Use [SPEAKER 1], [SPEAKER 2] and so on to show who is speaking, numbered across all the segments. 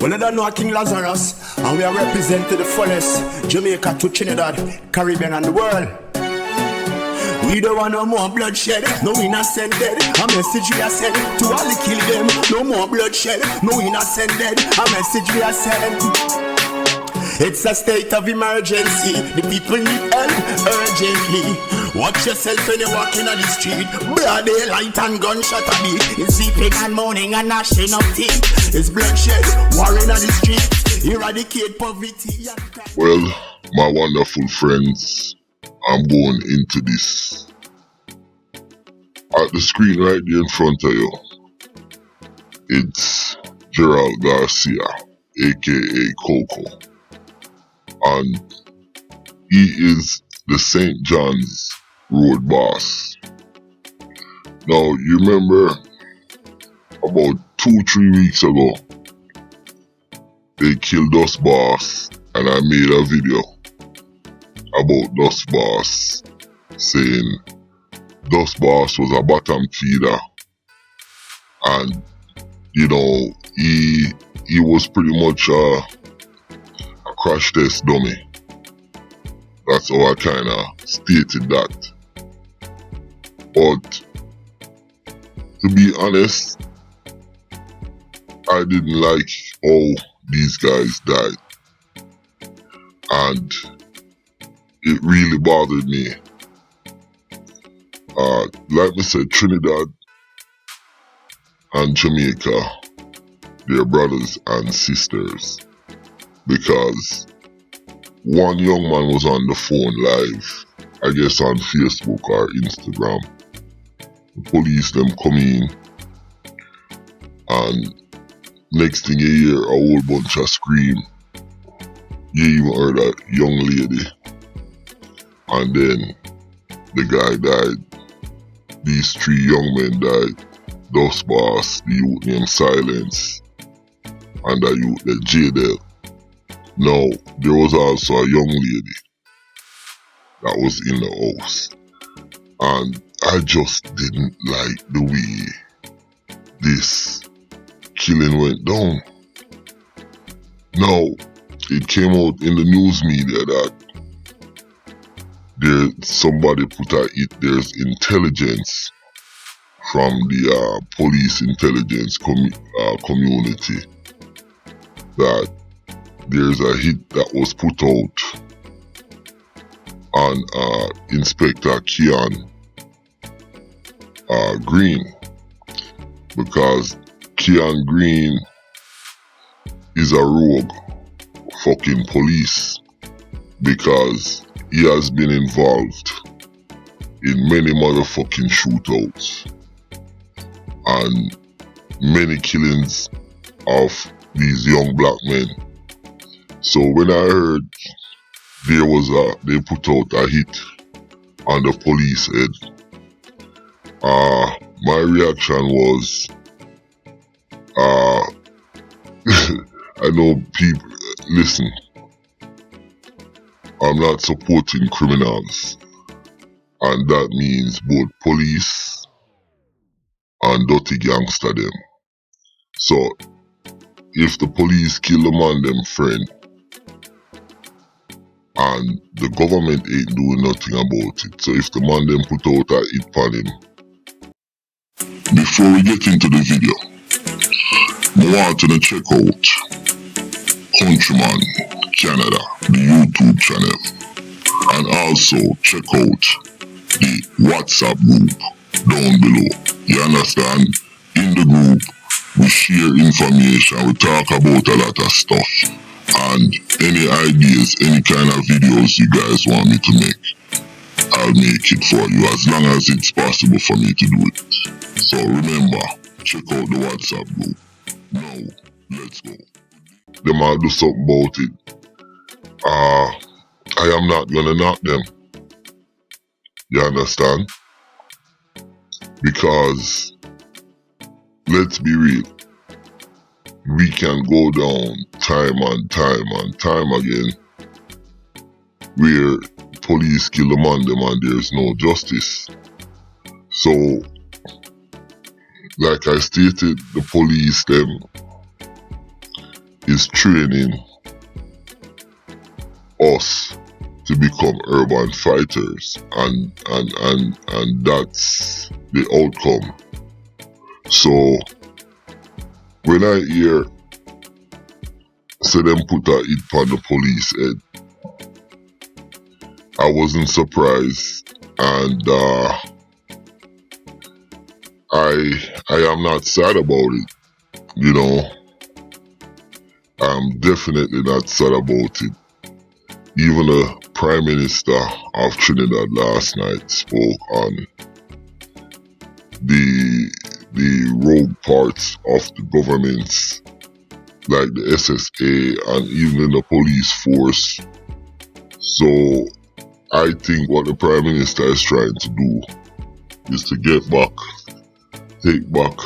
[SPEAKER 1] Well, I don't know King Lazarus, and we are representing to the fullest Jamaica to Trinidad, Caribbean and the world. We don't want no more bloodshed, no innocent dead. A message we are send to all the kill them. No more bloodshed, no innocent dead. A message we are send. It's a state of emergency. The people need help urgently. Watch yourself when you're walking on the street. Broad daylight and gunshot a beat. It's sleeping and moaning and gnashing of teeth. It's bloodshed, warring on the street. Eradicate poverty and crime.
[SPEAKER 2] Well, my wonderful friends, I'm going into this. At the screen right there in front of you, it's Gerald Garcia, aka Coco. And he is the St. John's road boss. Now, you remember about 2-3 weeks ago, they killed Dust Boss, and I made a video about Dust Boss, saying Dust Boss was a bottom feeder, and you know, he was pretty much a crash test dummy. That's how I kinda stated that. But to be honest, I didn't like how these guys died, and it really bothered me. Like I said, Trinidad and Jamaica, they're brothers and sisters, because one young man was on the phone live, I guess on Facebook or Instagram. The police them come in, and next thing you hear a whole bunch of scream. You even heard a young lady, and then the guy died. These 3 young men died. Dust Boss, the youth named Silence, and the youth named J-Del. Now, there was also a young lady that was in the house, and I just didn't like the way this killing went down. Now, it came out in the news media that somebody put there's intelligence from the police intelligence community that there's a hit that was put out on Inspector Keon Green, because Keon Green is a rogue fucking police, because he has been involved in many motherfucking shootouts and many killings of these young black men. So when I heard they put out a hit on the police head, my reaction was, I know people, listen, I'm not supporting criminals, and that means both police and dirty gangster them. So if the police kill the man them friend, and the government ain't doing nothing about it, so if the man them put out a hit on him. Before we get into the video, I want you to check out Countryman Canada, the YouTube channel, and also check out the WhatsApp group down below. You understand? In the group, we share information, we talk about a lot of stuff, and any ideas, any kind of videos you guys want me to make, I'll make it for you, as long as it's possible for me to do it. So remember, check out the WhatsApp group. Now, let's go. Them all do something about it. I am not gonna knock them. You understand? Because, let's be real, we can go down time and time again where police kill the man them and there's no justice. So, like I stated, the police them is training us to become urban fighters, and that's the outcome. So when I hear say them put a hit on the police head, I wasn't surprised, and I am not sad about it. You know, I'm definitely not sad about it. Even the Prime Minister of Trinidad last night spoke on the rogue parts of the governments, like the SSA and even the police force. So I think what the Prime Minister is trying to do is to take back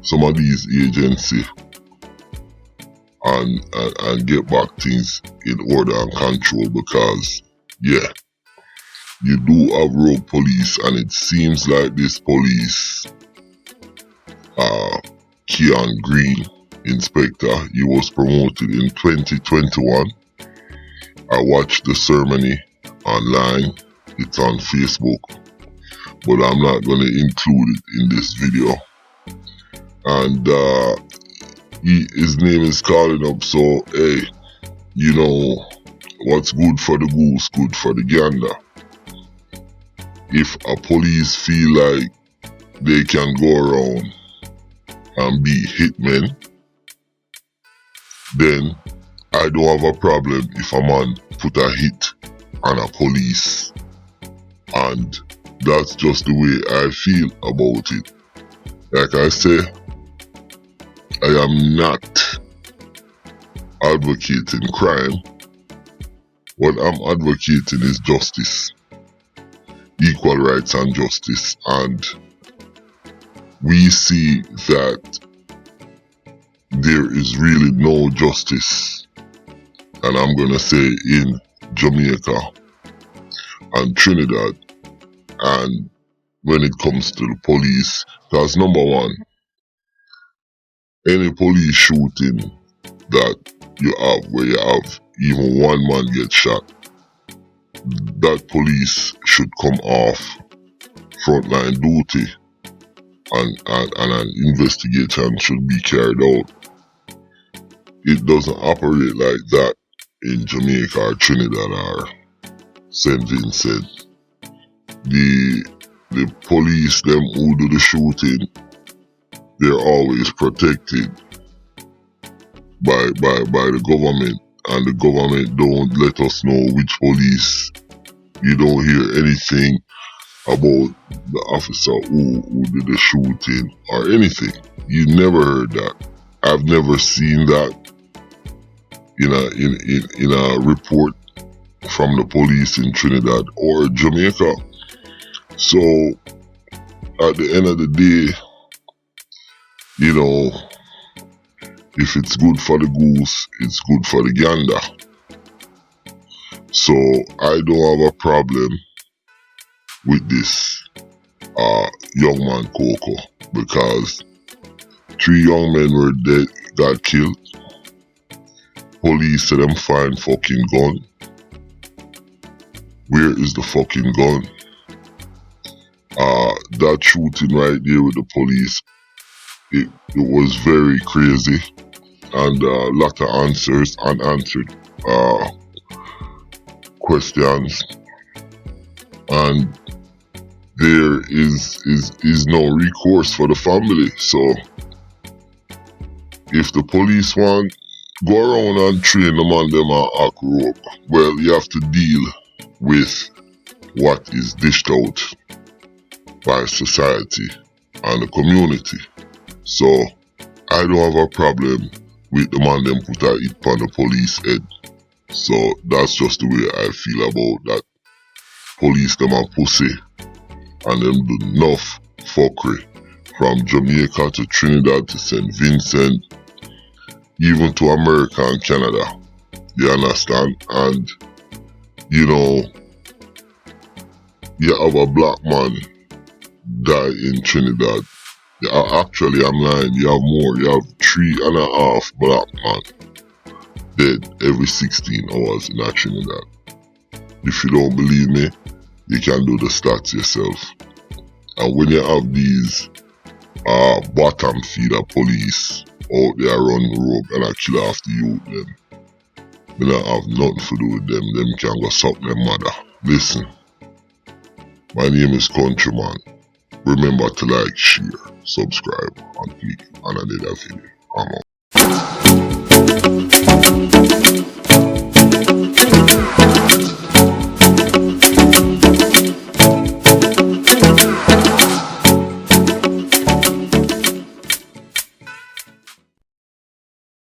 [SPEAKER 2] some of these agencies and get back things in order and control, because yeah, you do have rogue police, and it seems like this police, Keon Green, Inspector, he was promoted in 2021. I watched the ceremony online, it's on Facebook, but I'm not going to include it in this video. And his name is calling up, so hey, you know, what's good for the goose, good for the gander. If a police feel like they can go around and be hitmen, then I don't have a problem if a man put a hit on a police, and that's just the way I feel about it. Like I say, I am not advocating crime. What I'm advocating is justice, equal rights and justice, and we see that there is really no justice, and I'm gonna say in Jamaica and Trinidad, and when it comes to the police, because number one, any police shooting that you have where you have even one man get shot, that police should come off frontline duty, and an investigation should be carried out. It doesn't operate like that in Jamaica or Trinidad or St. Vincent. The police, them who do the shooting, they're always protected by the government, and the government don't let us know which police. You don't hear anything about the officer who did the shooting or anything. You never heard that. I've never seen that in a report from the police in Trinidad or Jamaica. So at the end of the day, you know, if it's good for the goose, it's good for the gander. So I don't have a problem with this young man Coco, because 3 young men were dead, got killed. Police said them find fucking gun. Where is the fucking gun? That shooting right there with the police, it was very crazy, and a lot of answers, unanswered questions, and there is no recourse for the family. So if the police want go around and train them on them and act rogue, well, you have to deal with what is dished out by society and the community. So I don't have a problem with the man them put a hit on the police head. So that's just the way I feel about that. Police them a pussy, and them do enough fuckery from Jamaica to Trinidad to St. Vincent, even to America and Canada. You understand? And you know, you have a black man die in Trinidad. Actually, I'm lying, you have more. You have 3.5 black men dead every 16 hours in Trinidad. If you don't believe me, you can do the stats yourself. And when you have these bottom feeder police out there run rogue and I kill off the youth, them we don't have nothing to do with them. Them can go suck their mother. Listen, my name is Countryman. Remember to like, share, subscribe, and click on another video. I'm out.